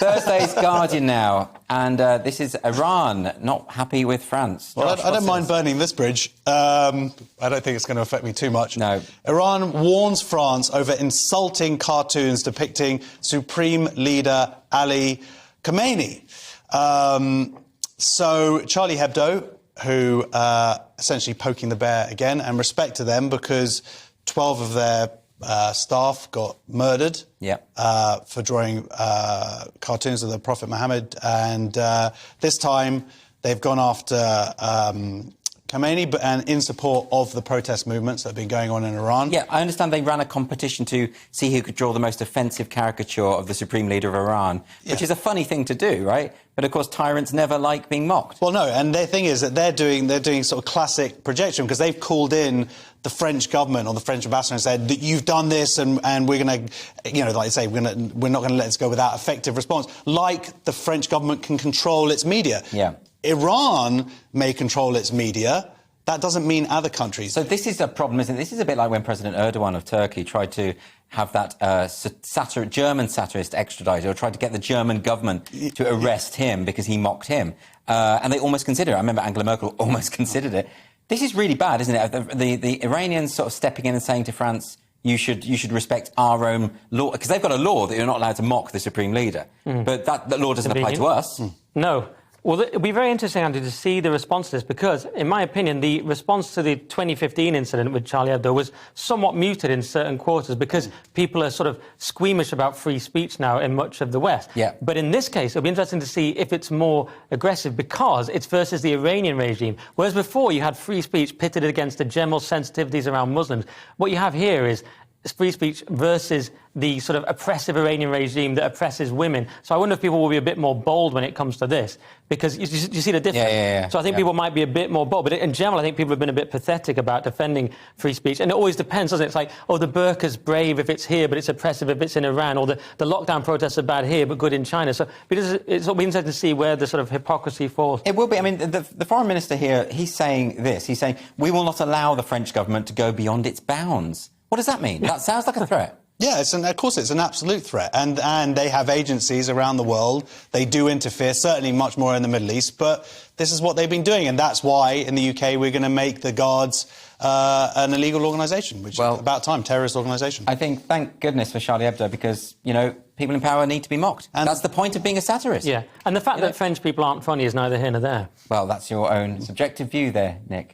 Thursday's Guardian now, and this is Iran not happy with France. Well, Josh, I don't mind burning this bridge. I don't think it's going to affect me too much. No. Iran warns France over insulting cartoons depicting Supreme Leader Ali Khamenei. So Charlie Hebdo, who essentially poking the bear again, and respect to them because 12 of their staff got murdered for drawing cartoons of the Prophet Muhammad, and this time they've gone after Khamenei, and in support of the protest movements that have been going on in Iran. Yeah, I understand they ran a competition to see who could draw the most offensive caricature of the Supreme Leader of Iran, which is a funny thing to do, right? But, of course, tyrants never like being mocked. Well, no, and the thing is that they're doing sort of classic projection, because they've called in the French government or the French ambassador and said that you've done this and we're going to, you know, like I say, we're not going to let this go without effective response. Like the French government can control its media. Yeah. Iran may control its media. That doesn't mean other countries. So this is a problem, isn't it? This is a bit like when President Erdogan of Turkey tried to have that German satirist extradited, or tried to get the German government to arrest him because he mocked him. And they almost considered it. I remember Angela Merkel almost considered it. This is really bad, isn't it? The Iranians sort of stepping in and saying to France, you should respect our own law, because they've got a law that you're not allowed to mock the Supreme Leader. But that law doesn't apply to us. No. Well, it'll be very interesting, Andy, to see the response to this, because, in my opinion, the response to the 2015 incident with Charlie Hebdo was somewhat muted in certain quarters, because people are sort of squeamish about free speech now in much of the West. Yeah. But in this case, it'll be interesting to see if it's more aggressive, because it's versus the Iranian regime. Whereas before you had free speech pitted against the general sensitivities around Muslims, what you have here is free speech versus the sort of oppressive Iranian regime that oppresses women. So I wonder if people will be a bit more bold when it comes to this, because you see the difference. Yeah. So I think people might be a bit more bold. But in general, I think people have been a bit pathetic about defending free speech. And it always depends, doesn't it? It's like, oh, the burqa's brave if it's here, but it's oppressive if it's in Iran, or the lockdown protests are bad here, but good in China. So it'll be interesting to see where the sort of hypocrisy falls. It will be. I mean, the foreign minister here, he's saying this. He's saying, we will not allow the French government to go beyond its bounds. What does that mean? That sounds like a threat. Yeah, of course it's an absolute threat. And they have agencies around the world. They do interfere, certainly much more in the Middle East. But this is what they've been doing. And that's why, in the UK, we're going to make the Guards an illegal organisation, which is about time, terrorist organisation. I think, thank goodness for Charlie Hebdo, because, you know, people in power need to be mocked. And that's the point of being a satirist. Yeah, and the fact that French people aren't funny is neither here nor there. Well, that's your own subjective view there, Nick.